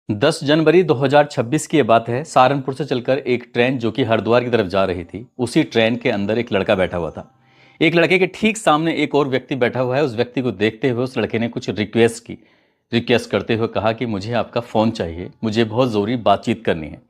10 जनवरी 2026 की ये बात है। सहारनपुर से चलकर एक ट्रेन जो कि हरिद्वार की तरफ जा रही थी, उसी ट्रेन के अंदर एक लड़का बैठा हुआ था। एक लड़के के ठीक सामने एक और व्यक्ति बैठा हुआ है। उस व्यक्ति को देखते हुए उस लड़के ने कुछ रिक्वेस्ट की। रिक्वेस्ट करते हुए कहा कि मुझे आपका फ़ोन चाहिए, मुझे बहुत ज़रूरी बातचीत करनी है।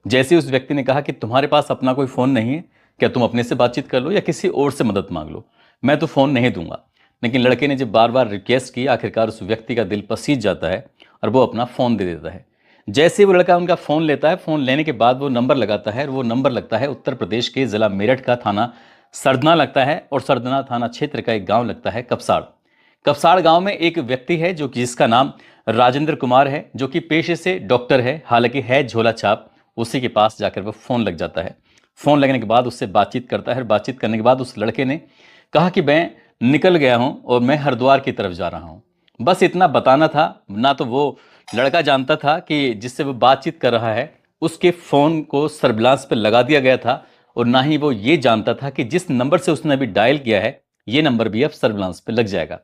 जैसे ही उस व्यक्ति ने कहा कि तुम्हारे पास अपना कोई फ़ोन नहीं है क्या, तुम अपने से बातचीत कर लो या किसी और से मदद मांग लो, मैं तो फ़ोन नहीं दूंगा। लेकिन लड़के ने जब बार बार रिक्वेस्ट की, आखिरकार उस व्यक्ति का दिल पसीज जाता है और वो अपना फ़ोन दे देता है। जैसे ही वो लड़का उनका फ़ोन लेता है, फ़ोन लेने के बाद वो नंबर लगाता है और वो नंबर लगता है उत्तर प्रदेश के ज़िला मेरठ का थाना सरदना लगता है और सरदना थाना क्षेत्र का एक गांव लगता है कपसाड़। कपसाड़ गांव में एक व्यक्ति है जो कि जिसका नाम राजेंद्र कुमार है, जो कि पेशे से डॉक्टर है, हालांकि है झोला छाप। उसी के पास जाकर वो फ़ोन लग जाता है। फ़ोन लगने के बाद उससे बातचीत करता है और बातचीत करने के बाद उस लड़के ने कहा कि मैं निकल गया हूं और मैं हरिद्वार की तरफ जा रहा हूं। बस इतना बताना था। ना तो वो लड़का जानता था कि जिससे वो बातचीत कर रहा है उसके फ़ोन को सर्विलांस पे लगा दिया गया था, और ना ही वो ये जानता था कि जिस नंबर से उसने अभी डायल किया है ये नंबर भी अब सर्विलांस पे लग जाएगा।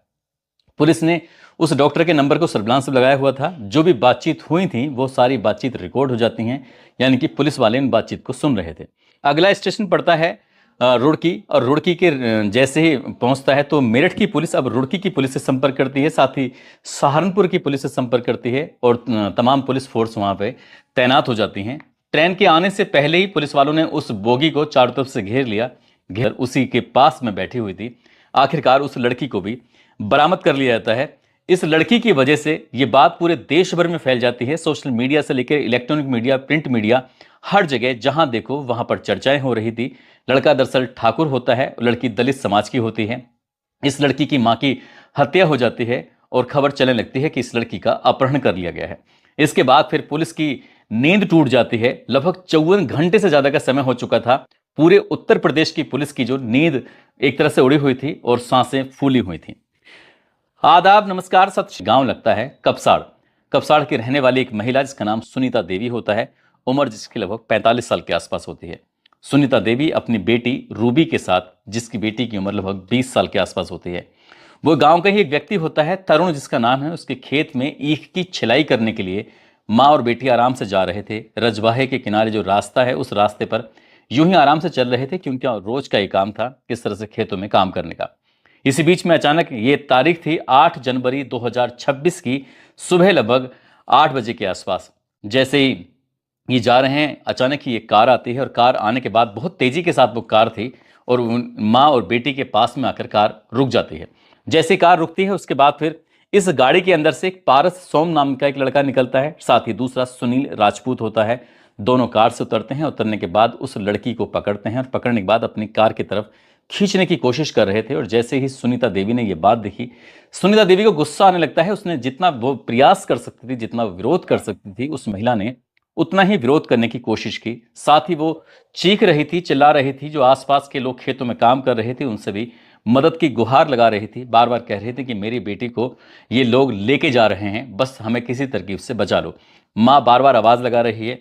पुलिस ने उस डॉक्टर के नंबर को सर्विलांस पे लगाया हुआ था। जो भी बातचीत हुई थी वो सारी बातचीत रिकॉर्ड हो जाती हैं, यानी कि पुलिस वाले इन बातचीत को सुन रहे थे। अगला स्टेशन पड़ता है रुड़की, और रुड़की के जैसे ही पहुंचता है तो मेरठ की पुलिस अब रुड़की की पुलिस से संपर्क करती है, साथ ही सहारनपुर की पुलिस से संपर्क करती है और तमाम पुलिस फोर्स वहां पे तैनात हो जाती हैं। ट्रेन के आने से पहले ही पुलिस वालों ने उस बोगी को चारों तरफ से घेर लिया। घेर उसी के पास में बैठी हुई थी। आखिरकार उस लड़की को भी बरामद कर लिया जाता है। इस लड़की की वजह से ये बात पूरे देश भर में फैल जाती है। सोशल मीडिया से लेकर इलेक्ट्रॉनिक मीडिया, प्रिंट मीडिया, हर जगह जहां देखो वहां पर चर्चाएं हो रही थी। लड़का दरअसल ठाकुर होता है, लड़की दलित समाज की होती है। इस लड़की की मां की हत्या हो जाती है और खबर चलने लगती है कि इस लड़की का अपहरण कर लिया गया है। इसके बाद फिर पुलिस की नींद टूट जाती है। लगभग 54 घंटे से ज्यादा का समय हो चुका था। पूरे उत्तर प्रदेश की पुलिस की जो नींद एक तरह से उड़ी हुई थी और सांसें फूली हुई थी। आदाब, नमस्कार, सत गांव लगता है कपसाड़। कपसाड़ की रहने वाली एक महिला जिसका नाम सुनीता देवी होता है। उम्र जिसकी लगभग 45 साल के आसपास होती है। सुनीता देवी अपनी बेटी रूबी के साथ, जिसकी बेटी की उम्र लगभग 20 साल के आसपास होती है। वो गांव का ही एक व्यक्ति होता है, तरुण जिसका नाम है। उसके खेत में ईख की छिलाई करने के लिए माँ और बेटी आराम से जा रहे थे। रजवाहे के किनारे जो रास्ता है उस रास्ते पर यूं ही आराम से चल रहे थे, क्योंकि रोज का ही काम था किस तरह से खेतों में काम करने का। इसी बीच में अचानक, ये तारीख थी 8 जनवरी 2026 की, सुबह लगभग 8 बजे के आसपास, जैसे ही ये जा रहे हैं अचानक ही एक कार आती है। और कार आने के बाद बहुत तेजी के साथ वो कार थी और माँ और बेटी के पास में आकर कार रुक जाती है। जैसे कार रुकती है उसके बाद फिर इस गाड़ी के अंदर से एक पारस सोम नाम का एक लड़का निकलता है, साथ ही दूसरा सुनील राजपूत होता है। दोनों कार से उतरते हैं। उतरने के बाद उस लड़की को पकड़ते हैं और पकड़ने के बाद अपनी कार की तरफ खींचने की कोशिश कर रहे थे। और जैसे ही सुनीता देवी ने यह बात देखी, सुनीता देवी को गुस्सा आने लगता है। उसने जितना वो प्रयास कर सकती थी, जितना विरोध कर सकती थी, उस महिला ने उतना ही विरोध करने की कोशिश की। साथ ही वो चीख रही थी, चिल्ला रही थी। जो आसपास के लोग खेतों में काम कर रहे थे उनसे भी मदद की गुहार लगा रही थी। बार बार कह रही थी कि मेरी बेटी को ये लोग लेके जा रहे हैं, बस हमें किसी तरकीब से बचा लो। माँ बार बार आवाज लगा रही है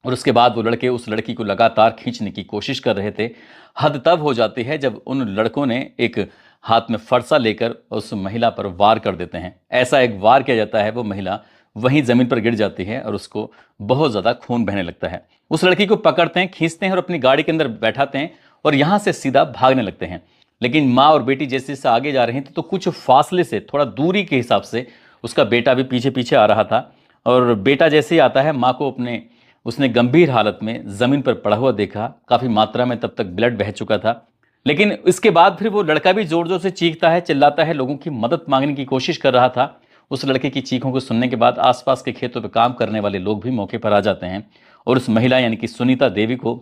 और उसके बाद वो लड़के उस लड़की को लगातार खींचने की कोशिश कर रहे थे। हद तब हो जाती है जब उन लड़कों ने एक हाथ में फरसा लेकर उस महिला पर वार कर देते हैं। ऐसा एक वार किया जाता है, वो महिला वहीं जमीन पर गिर जाती है और उसको बहुत ज्यादा खून बहने लगता है। उस लड़की को पकड़ते हैं, खींचते हैं और अपनी गाड़ी के अंदर बैठाते हैं और यहां से सीधा भागने लगते हैं। लेकिन माँ और बेटी जैसे जैसे आगे जा रही थी तो कुछ फासले से, थोड़ा दूरी के हिसाब से उसका बेटा भी पीछे पीछे आ रहा था। और बेटा जैसे ही आता है, माँ को अपने उसने गंभीर हालत में जमीन पर पड़ा हुआ देखा। काफी मात्रा में तब तक ब्लड बह चुका था। लेकिन इसके बाद फिर वो लड़का भी जोर जोर से चीखता है, चिल्लाता है, लोगों की मदद मांगने की कोशिश कर रहा था। उस लड़के की चीखों को सुनने के बाद आसपास के खेतों पर काम करने वाले लोग भी मौके पर आ जाते हैं और उस महिला यानी कि सुनीता देवी को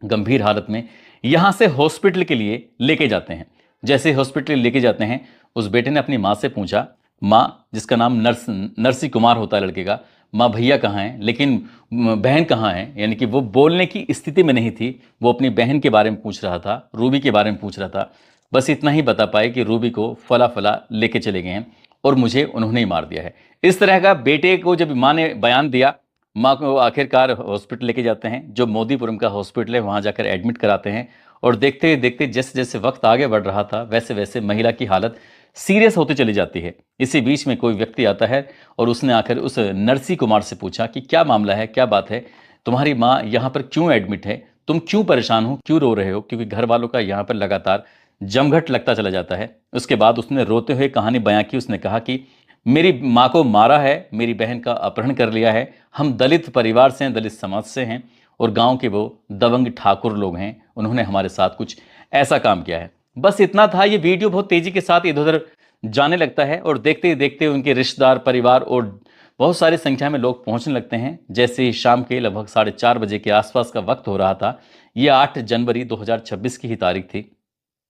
गंभीर हालत में यहां से हॉस्पिटल के लिए लेके जाते हैं। जैसे हॉस्पिटल लेके जाते हैं, उस बेटे ने अपनी माँ से पूछा, माँ, जिसका नाम नरसी कुमार होता है लड़के का, माँ भैया कहाँ हैं, लेकिन बहन कहाँ है। यानी कि वो बोलने की स्थिति में नहीं थी। वो अपनी बहन के बारे में पूछ रहा था, रूबी के बारे में पूछ रहा था। बस इतना ही बता पाए कि रूबी को फला फला लेके चले गए हैं और मुझे उन्होंने ही मार दिया है। इस तरह का बेटे को जब माँ ने बयान दिया, माँ को आखिरकार हॉस्पिटल लेके जाते हैं, जो मोदीपुरम का हॉस्पिटल है, वहाँ जाकर एडमिट कराते हैं। और देखते देखते जैसे जैसे वक्त आगे बढ़ रहा था वैसे वैसे महिला की हालत सीरियस होती चली जाती है। इसी बीच में कोई व्यक्ति आता है और उसने आकर उस नरसी कुमार से पूछा कि क्या मामला है, क्या बात है, तुम्हारी माँ यहाँ पर क्यों एडमिट है, तुम क्यों परेशान हो, क्यों रो रहे हो, क्योंकि घर वालों का यहाँ पर लगातार जमघट लगता चला जाता है। उसके बाद उसने रोते हुए कहानी बयां की। उसने कहा कि मेरी माँ को मारा है, मेरी बहन का अपहरण कर लिया है, हम दलित परिवार से हैं, दलित समाज से हैं और गांव के वो दबंग ठाकुर लोग हैं, उन्होंने हमारे साथ कुछ ऐसा काम किया है। बस इतना था। ये वीडियो बहुत तेजी के साथ इधर उधर जाने लगता है और देखते ही देखते उनके रिश्तेदार, परिवार और बहुत सारी संख्या में लोग पहुंचने लगते हैं। जैसे ही शाम के लगभग 4:30 के आसपास का वक्त हो रहा था, ये 8 जनवरी 2026 की ही तारीख थी,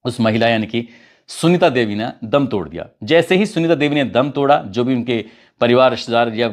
उस महिला यानी कि सुनीता देवी ने दम तोड़ दिया। जैसे ही सुनीता देवी ने दम तोड़ा, जो भी उनके परिवार, रिश्तेदार या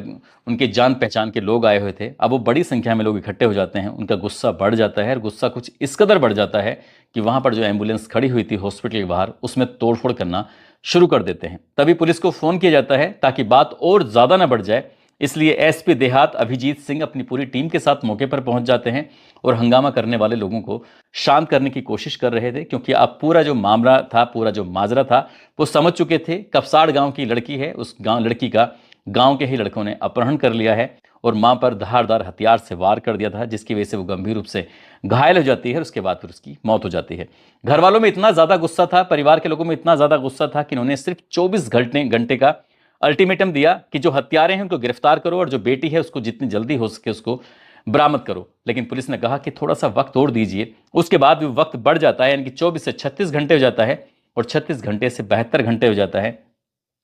उनके जान पहचान के लोग आए हुए थे, अब वो बड़ी संख्या में लोग इकट्ठे हो जाते हैं। उनका गुस्सा बढ़ जाता है और गुस्सा कुछ इस कदर बढ़ जाता है कि वहां पर जो एम्बुलेंस खड़ी हुई थी हॉस्पिटल के बाहर, उसमें तोड़फोड़ करना शुरू कर देते हैं। तभी पुलिस को फोन किया जाता है ताकि बात और ज्यादा ना बढ़ जाए। इसलिए एसपी देहात अभिजीत सिंह अपनी पूरी टीम के साथ मौके पर पहुंच जाते हैं और हंगामा करने वाले लोगों को शांत करने की कोशिश कर रहे थे, क्योंकि अब पूरा जो मामला था, पूरा जो माजरा था, वो समझ चुके थे। कपसाड़ गांव की लड़की है, उस गांव लड़की का गांव के ही लड़कों ने अपहरण कर लिया है और मां पर धारदार हथियार से वार कर दिया था, जिसकी वजह से वो गंभीर रूप से घायल हो जाती है। उसके बाद फिर उसकी मौत हो जाती है। घर वालों में इतना ज्यादा गुस्सा था, परिवार के लोगों में इतना ज्यादा गुस्सा था कि उन्होंने सिर्फ 24 घंटे का अल्टीमेटम दिया कि जो हत्यारे हैं उनको गिरफ्तार करो और जो बेटी है उसको जितनी जल्दी हो सके उसको बरामद करो। लेकिन पुलिस ने कहा कि थोड़ा सा वक्त और दीजिए। उसके बाद भी वक्त बढ़ जाता है, यानी कि 24 से 36 घंटे हो जाता है और 36 घंटे से 72 घंटे हो जाता है।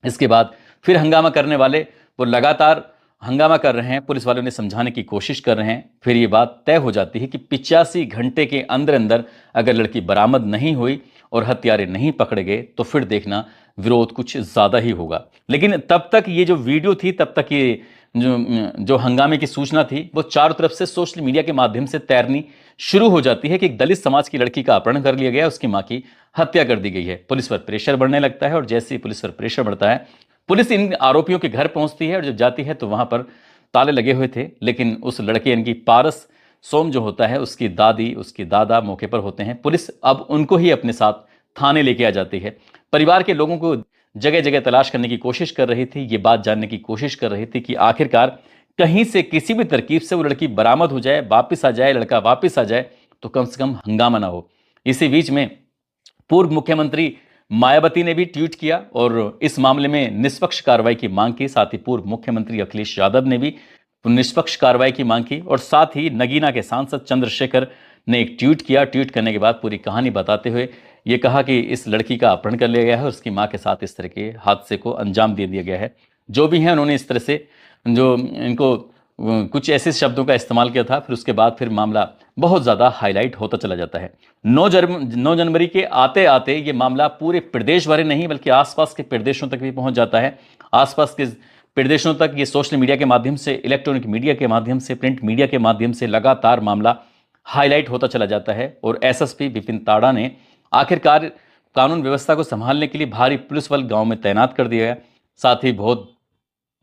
इसके बाद फिर हंगामा करने वाले वो लगातार हंगामा कर रहे हैं, पुलिस वालों ने समझाने की कोशिश कर रहे हैं। फिर ये बात तय हो जाती है कि 85 घंटे के अंदर अंदर अगर लड़की बरामद नहीं हुई और हत्यारे नहीं पकड़े गए तो फिर देखना विरोध कुछ ज्यादा ही होगा। लेकिन तब तक ये जो वीडियो थी, तब तक ये जो हंगामे की सूचना थी, वो चारों तरफ से सोशल मीडिया के माध्यम से तैरनी शुरू हो जाती है कि एक दलित समाज की लड़की का अपहरण कर लिया गया, उसकी मां की हत्या कर दी गई है। पुलिस पर प्रेशर बढ़ने लगता है और जैसे ही पुलिस पर प्रेशर बढ़ता है, पुलिस इन आरोपियों के घर पहुंचती है और जब जाती है तो वहां पर ताले लगे हुए थे। लेकिन उस लड़के यानी कि पारस सोम जो होता है, उसकी दादी, उसके दादा मौके पर होते हैं। पुलिस अब उनको ही अपने साथ थाने लेके आ जाती है। परिवार के लोगों को जगह जगह तलाश करने की कोशिश कर रही थी, ये बात जानने की कोशिश कर रही थी कि आखिरकार कहीं से किसी भी तरकीब से वो लड़की बरामद हो जाए, वापिस आ जाए, लड़का वापिस आ जाए तो कम से कम हंगामा ना हो। इसी बीच में पूर्व मुख्यमंत्री मायावती ने भी ट्वीट किया और इस मामले में निष्पक्ष कार्रवाई की मांग की। साथ ही पूर्व मुख्यमंत्री अखिलेश यादव ने भी निष्पक्ष कार्रवाई की मांग की और साथ ही नगीना के सांसद चंद्रशेखर ने एक ट्वीट किया। ट्वीट करने के बाद पूरी कहानी बताते हुए ये कहा कि इस लड़की का अपहरण कर लिया गया है और उसकी मां के साथ इस तरह के हादसे को अंजाम दे दिया गया है। जो भी है उन्होंने इस तरह से जो इनको कुछ ऐसे शब्दों का इस्तेमाल किया था। फिर उसके बाद फिर मामला बहुत ज़्यादा हाईलाइट होता चला जाता है। 9 जनवरी के आते आते ये मामला पूरे प्रदेश भर नहीं बल्कि आसपास के प्रदेशों तक भी पहुंच जाता है। आसपास के प्रदेशों तक ये सोशल मीडिया के माध्यम से, इलेक्ट्रॉनिक मीडिया के माध्यम से, प्रिंट मीडिया के माध्यम से लगातार मामला हाईलाइट होता चला जाता है। और एसएसपी विपिन ताड़ा ने आखिरकार कानून व्यवस्था को संभालने के लिए भारी पुलिस बल गांव में तैनात कर दिया गया। साथ ही बहुत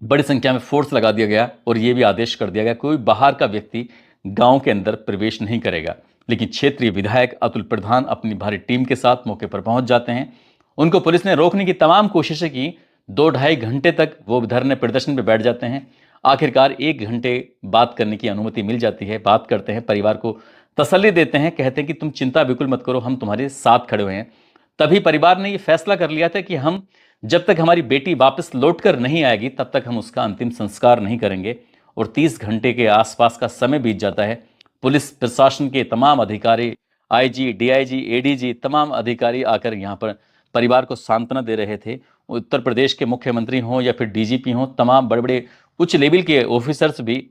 बड़ी संख्या में फोर्स लगा दिया गया और यह भी आदेश कर दिया गया कोई बाहर का व्यक्ति गांव के अंदर प्रवेश नहीं करेगा। लेकिन क्षेत्रीय विधायक अतुल प्रधान अपनी भारी टीम के साथ मौके पर पहुंच जाते हैं। उनको पुलिस ने रोकने की तमाम कोशिशें की। 2-2.5 घंटे तक वो धरने प्रदर्शन पर बैठ जाते हैं। आखिरकार 1 घंटे बात करने की अनुमति मिल जाती है। बात करते हैं, परिवार को तसल्ली देते हैं, कहते हैं कि तुम चिंता बिल्कुल मत करो, हम तुम्हारे साथ खड़े हुए हैं। तभी परिवार ने यह फैसला कर लिया था कि हम जब तक हमारी बेटी वापस लौटकर नहीं आएगी तब तक हम उसका अंतिम संस्कार नहीं करेंगे। और 30 घंटे के आसपास का समय बीत जाता है। पुलिस प्रशासन के तमाम अधिकारी, आईजी, डीआईजी, एडीजी, तमाम अधिकारी आकर यहाँ पर परिवार को सांत्वना दे रहे थे। उत्तर प्रदेश के मुख्यमंत्री हों या फिर डीजीपी हों, तमाम बड़े बड़े उच्च लेवल के ऑफिसर्स भी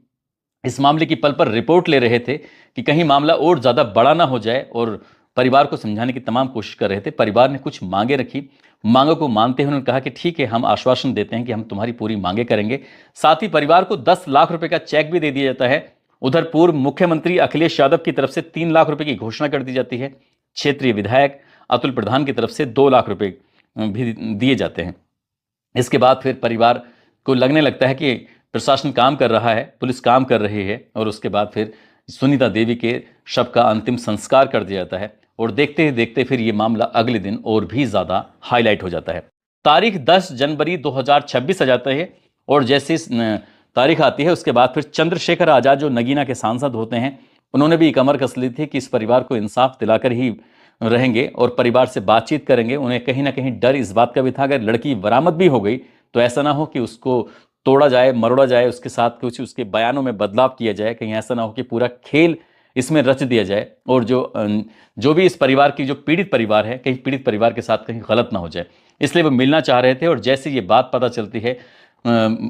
इस मामले की पल पर रिपोर्ट ले रहे थे कि कहीं मामला और ज़्यादा बड़ा ना हो जाए और परिवार को समझाने की तमाम कोशिश कर रहे थे। परिवार ने कुछ मांगे रखी। मांगों को मानते हुए उन्होंने कहा कि ठीक है, हम आश्वासन देते हैं कि हम तुम्हारी पूरी मांगे करेंगे। साथ ही परिवार को 10 लाख रुपए का चेक भी दे दिया जाता है। उधर पूर्व मुख्यमंत्री अखिलेश यादव की तरफ से 3 लाख रुपए की घोषणा कर दी जाती है। क्षेत्रीय विधायक अतुल प्रधान की तरफ से 2 लाख रुपए भी दिए जाते हैं। इसके बाद फिर परिवार को लगने लगता है कि प्रशासन काम कर रहा है, पुलिस काम कर रही है और उसके बाद फिर सुनीता देवी के शव का अंतिम संस्कार कर दिया जाता है। और देखते ही देखते फिर ये मामला अगले दिन और भी ज़्यादा हाईलाइट हो जाता है। तारीख 10 जनवरी 2026 आ जाता है और जैसे इस तारीख आती है उसके बाद फिर चंद्रशेखर आजाद जो नगीना के सांसद होते हैं उन्होंने भी कमर कस ली थी कि इस परिवार को इंसाफ दिलाकर ही रहेंगे और परिवार से बातचीत करेंगे। उन्हें कहीं ना कहीं डर इस बात का भी था अगर लड़की बरामद भी हो गई तो ऐसा ना हो कि उसको तोड़ा जाए मरोड़ा जाए, उसके साथ कुछ उसके बयानों में बदलाव किया जाए, कहीं ऐसा ना हो कि पूरा खेल इसमें रच दिया जाए और जो भी इस परिवार की जो पीड़ित परिवार है कहीं पीड़ित परिवार के साथ कहीं गलत ना हो जाए। इसलिए वो मिलना चाह रहे थे और जैसे ये बात पता चलती है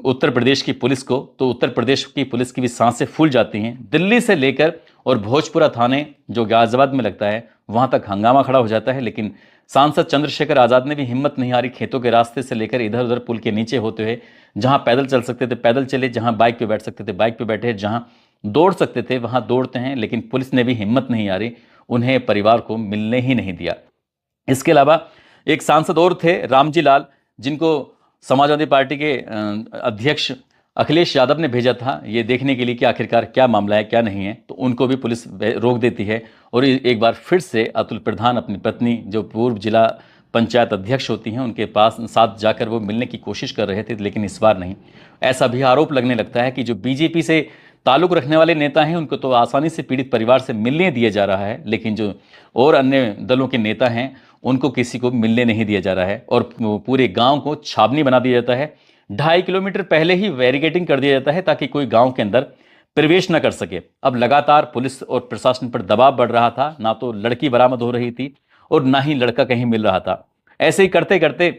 उत्तर प्रदेश की पुलिस को तो उत्तर प्रदेश की पुलिस की भी सांसें फूल जाती हैं। दिल्ली से लेकर और भोजपुरा थाने जो गाजियाबाद में लगता है वहां तक हंगामा खड़ा हो जाता है, लेकिन सांसद चंद्रशेखर आजाद ने भी हिम्मत नहीं हारी। खेतों के रास्ते से लेकर इधर उधर पुल के नीचे होते हुए जहां पैदल चल सकते थे पैदल चले, जहां बाइक पे बैठ सकते थे बाइक पे बैठे, जहां दौड़ सकते थे वहां दौड़ते हैं, लेकिन पुलिस ने भी हिम्मत नहीं हारी, उन्हें परिवार को मिलने ही नहीं दिया। इसके अलावा एक सांसद और थे रामजी लाल, जिनको समाजवादी पार्टी के अध्यक्ष अखिलेश यादव ने भेजा था ये देखने के लिए कि आखिरकार क्या मामला है क्या नहीं है, तो उनको भी पुलिस रोक देती है और एक बार फिर से अतुल प्रधान अपनी पत्नी जो पूर्व जिला पंचायत अध्यक्ष होती हैं उनके पास साथ जाकर वो मिलने की कोशिश कर रहे थे, लेकिन इस बार नहीं। ऐसा भी आरोप लगने लगता है कि जो बीजेपी से ताल्लुक रखने वाले नेता हैं उनको तो आसानी से पीड़ित परिवार से मिलने दिया जा रहा है, लेकिन जो और अन्य दलों के नेता हैं उनको किसी को मिलने नहीं दिया जा रहा है और पूरे गांव को छावनी बना दिया जाता है। 2.5 किलोमीटर पहले ही बैरिकेडिंग कर दिया जाता है ताकि कोई गांव के अंदर प्रवेश न कर सके। अब लगातार पुलिस और प्रशासन पर दबाव बढ़ रहा था, ना तो लड़की बरामद हो रही थी और ना ही लड़का कहीं मिल रहा था। ऐसे ही करते करते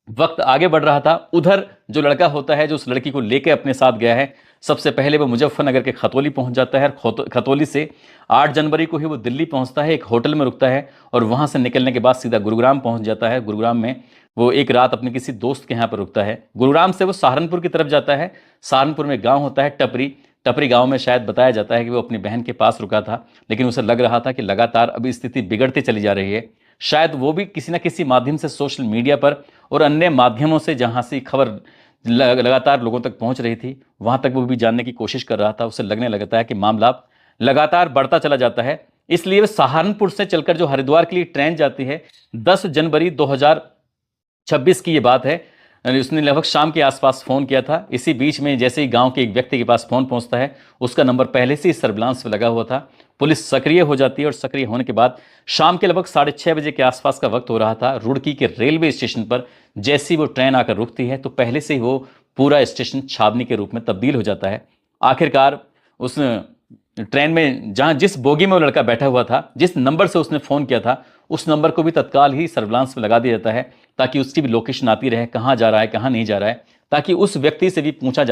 वक्त आगे बढ़ रहा था। उधर जो लड़का होता है जो उस लड़की को लेकर अपने साथ गया है, सबसे पहले वो मुजफ्फरनगर के खतौली पहुंच जाता है। खतौली से 8 जनवरी को ही वो दिल्ली पहुंचता है, एक होटल में रुकता है और वहां से निकलने के बाद सीधा गुरुग्राम पहुंच जाता है। गुरुग्राम में वो एक रात अपने किसी दोस्त के यहाँ पर रुकता है। गुरुग्राम से वो सहारनपुर की तरफ जाता है। सहारनपुर में गाँव होता है टपरी, टपरी गांव में शायद बताया जाता है कि वो अपनी बहन के पास रुका था, लेकिन उसे लग रहा था कि लगातार अभी स्थिति बिगड़ती चली जा रही है। शायद वो भी किसी न किसी माध्यम से सोशल मीडिया पर और अन्य माध्यमों से जहां से खबर लगातार लोगों तक पहुंच रही थी वहां तक वो भी जानने की कोशिश कर रहा था। उसे लगने लगता है कि मामला लगातार बढ़ता चला जाता है। इसलिए वो सहारनपुर से चलकर जो हरिद्वार के लिए ट्रेन जाती है 10 जनवरी 2026 की ये बात है, उसने लगभग शाम के आसपास फ़ोन किया था। इसी बीच में जैसे ही गांव के एक व्यक्ति के पास फ़ोन पहुंचता है, उसका नंबर पहले से ही सर्विलांस पे लगा हुआ था। पुलिस सक्रिय हो जाती है और सक्रिय होने के बाद शाम के लगभग 6:30 बजे के आसपास का वक्त हो रहा था। रुड़की के रेलवे स्टेशन पर जैसी वो ट्रेन आकर रुकती है तो पहले से ही वो पूरा स्टेशन छावनी के रूप में तब्दील हो जाता है। आखिरकार उस ट्रेन में जहां जिस बोगी में वो लड़का बैठा हुआ था, जिस नंबर से उसने फ़ोन किया था, उस नंबर को भी तत्काल ही सर्विलांस में लगा दिया जाता है ताकि उसकी भी लोकेशन आती रहे, कहाँ जा रहा है कहाँ नहीं जा रहा है, ताकि उस व्यक्ति से भी पूछा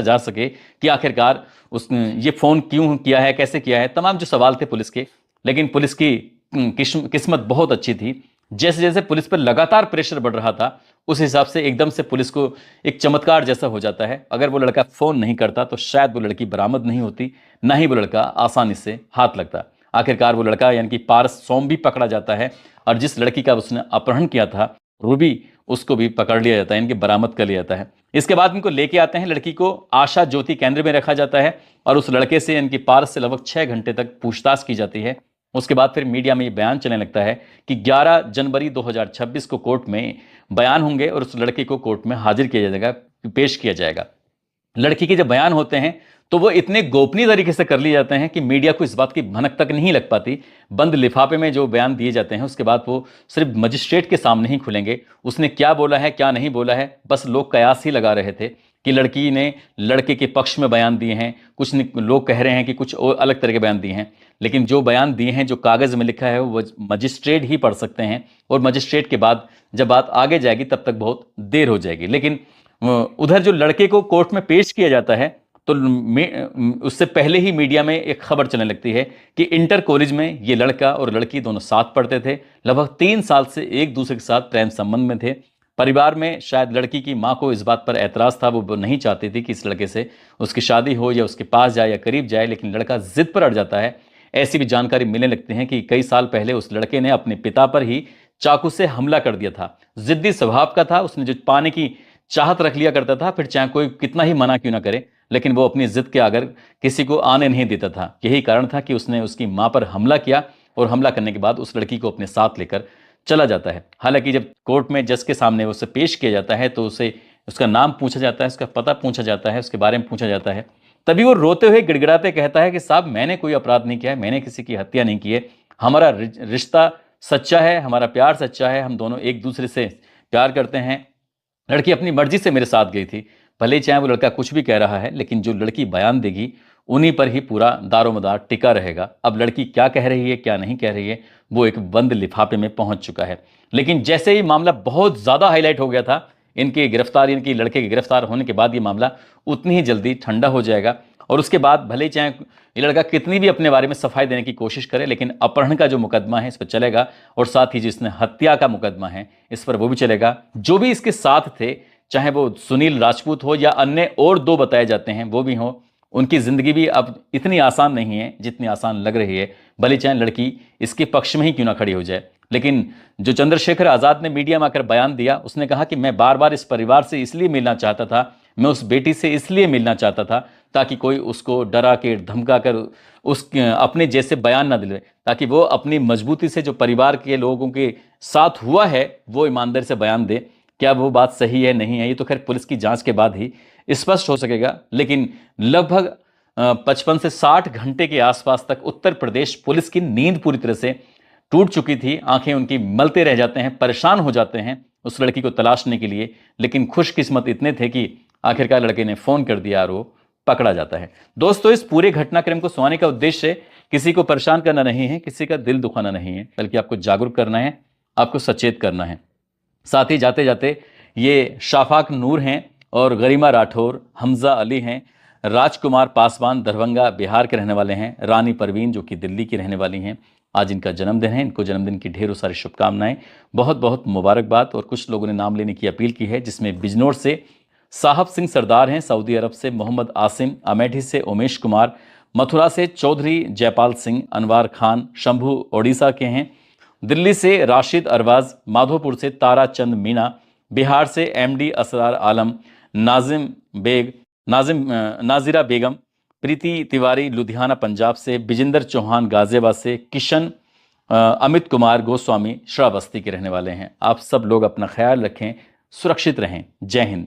जा सके कि आखिरकार उसने ये फ़ोन क्यों किया है, कैसे किया है, तमाम जो सवाल थे पुलिस के। लेकिन पुलिस की किस्मत बहुत अच्छी थी। जैसे जैसे पुलिस पर लगातार प्रेशर बढ़ रहा था उस हिसाब से एकदम से पुलिस को एक चमत्कार जैसा हो जाता है। अगर वो लड़का फ़ोन नहीं करता तो शायद वो लड़की बरामद नहीं होती, ना ही वो लड़का आसानी से हाथ लगता। आखिरकार वो लड़का यानी कि पारस सोम भी पकड़ा जाता है और जिस लड़की का उसने अपहरण किया था रूबी, उसको भी पकड़ लिया जाता है, इनके बरामद कर लिया जाता है। इसके बाद इनको लेके आते हैं, लड़की को आशा ज्योति केंद्र में रखा जाता है और उस लड़के से इनकी पारस से लगभग 6 घंटे तक पूछताछ की जाती है। उसके बाद फिर मीडिया में ये बयान चलने लगता है कि 11 जनवरी 2026 को कोर्ट में बयान होंगे और उस लड़के को कोर्ट में हाजिर किया जाएगा, पेश किया जाएगा। लड़की के जब बयान होते हैं तो वो इतने गोपनीय तरीके से कर लिए जाते हैं कि मीडिया को इस बात की भनक तक नहीं लग पाती। बंद लिफाफे में जो बयान दिए जाते हैं उसके बाद वो सिर्फ मजिस्ट्रेट के सामने ही खुलेंगे। उसने क्या बोला है क्या नहीं बोला है, बस लोग कयास ही लगा रहे थे कि लड़की ने लड़के के पक्ष में बयान दिए हैं, कुछ लोग कह रहे हैं कि कुछ और अलग तरह के बयान दिए हैं, लेकिन जो बयान दिए हैं जो कागज़ में लिखा है वो मजिस्ट्रेट ही पढ़ सकते हैं और मजिस्ट्रेट के बाद जब बात आगे जाएगी तब तक बहुत देर हो जाएगी। लेकिन उधर जो लड़के को कोर्ट में पेश किया जाता है तो उससे पहले ही मीडिया में एक खबर चलने लगती है कि इंटर कॉलेज में ये लड़का और लड़की दोनों साथ पढ़ते थे, लगभग 3 साल से एक दूसरे के साथ प्रेम संबंध में थे। परिवार में शायद लड़की की माँ को इस बात पर एतराज़ था, वो नहीं चाहती थी कि इस लड़के से उसकी शादी हो या उसके पास जाए या करीब जाए, लेकिन लड़का जिद पर अड़ जाता है। ऐसी भी जानकारी मिलने लगती है कि कई साल पहले उस लड़के ने अपने पिता पर ही चाकू से हमला कर दिया था। जिद्दी स्वभाव का था, उसने जो पाने की चाहत रख लिया करता था, फिर चाहे कोई कितना ही मना क्यों ना करे, लेकिन वो अपनी जिद के आगे किसी को आने नहीं देता था। यही कारण था कि उसने उसकी मां पर हमला किया और हमला करने के बाद उस लड़की को अपने साथ लेकर चला जाता है। हालांकि जब कोर्ट में जज के सामने उसे पेश किया जाता है तो उसे उसका नाम पूछा जाता है, उसका पता पूछा जाता है, उसके बारे में पूछा जाता है। तभी वो रोते हुए गिड़गिड़ाते कहता है कि साहब मैंने कोई अपराध नहीं किया है, मैंने किसी की हत्या नहीं की है, हमारा रिश्ता सच्चा है, हमारा प्यार सच्चा है, हम दोनों एक दूसरे से प्यार करते हैं। लड़की अपनी मर्जी से मेरे साथ गई थी, भले ही चाहे वो लड़का कुछ भी कह रहा है, लेकिन जो लड़की बयान देगी उन्हीं पर ही पूरा दारोमदार टिका रहेगा। अब लड़की क्या कह रही है क्या नहीं कह रही है वो एक बंद लिफाफे में पहुंच चुका है। लेकिन जैसे ही मामला बहुत ज़्यादा हाईलाइट हो गया था, इनकी गिरफ्तारी, इनकी लड़के के गिरफ्तार होने के बाद ये मामला उतनी ही जल्दी ठंडा हो जाएगा। और उसके बाद भले ही चाहे ये लड़का कितनी भी अपने बारे में सफाई देने की कोशिश करे, लेकिन अपहरण का जो मुकदमा है इस पर चलेगा, और साथ ही जिसने हत्या का मुकदमा है इस पर वो भी चलेगा। जो भी इसके साथ थे, चाहे वो सुनील राजपूत हो या अन्य और दो बताए जाते हैं वो भी हो, उनकी जिंदगी भी अब इतनी आसान नहीं है जितनी आसान लग रही है, भले चाहे लड़की इसके पक्ष में ही क्यों ना खड़ी हो जाए। लेकिन जो चंद्रशेखर आज़ाद ने मीडिया में आकर बयान दिया, उसने कहा कि मैं बार बार इस परिवार से इसलिए मिलना चाहता था, मैं उस बेटी से इसलिए मिलना चाहता था ताकि कोई उसको डरा के धमका कर उस अपने जैसे बयान ना दिले, ताकि वो अपनी मजबूती से जो परिवार के लोगों के साथ हुआ है वो ईमानदारी से बयान दे। क्या वो बात सही है नहीं है ये तो खैर पुलिस की जांच के बाद ही स्पष्ट हो सकेगा। लेकिन लगभग 55 से 60 घंटे के आसपास तक उत्तर प्रदेश पुलिस की नींद पूरी तरह से टूट चुकी थी, आंखें उनकी मलते रह जाते हैं, परेशान हो जाते हैं उस लड़की को तलाशने के लिए। लेकिन खुशकिस्मत इतने थे कि आखिरकार लड़के ने फोन कर दिया और वो पकड़ा जाता है। दोस्तों, इस पूरे घटनाक्रम को सुनाने का उद्देश्य किसी को परेशान करना नहीं है, किसी का दिल दुखाना नहीं है, बल्कि आपको जागरूक करना है, आपको सचेत करना है। साथ ही जाते जाते ये शाफाक नूर हैं और गरिमा राठौर, हमजा अली हैं, राजकुमार पासवान दरभंगा बिहार के रहने वाले हैं, रानी परवीन जो कि दिल्ली की रहने वाली हैं। आज इनका जन्मदिन है, इनको जन्मदिन की ढेरों सारी शुभकामनाएं, बहुत बहुत मुबारकबाद। और कुछ लोगों ने नाम लेने की अपील की है, जिसमें बिजनौर से साहब सिंह सरदार हैं, सऊदी अरब से मोहम्मद आसिम, अमेठी से उमेश कुमार, मथुरा से चौधरी जयपाल सिंह, अनवार खान, शंभू ओडिशा के हैं, दिल्ली से राशिद अरवाज, माधोपुर से तारा चंद मीना, बिहार से एमडी असरार आलम, नाजिरा बेगम, प्रीति तिवारी लुधियाना पंजाब से, बिजेंद्र चौहान गाजियाबाद से, किशन अमित कुमार गोस्वामी श्रावस्ती के रहने वाले हैं। आप सब लोग अपना ख्याल रखें, सुरक्षित रहें। जय हिंद।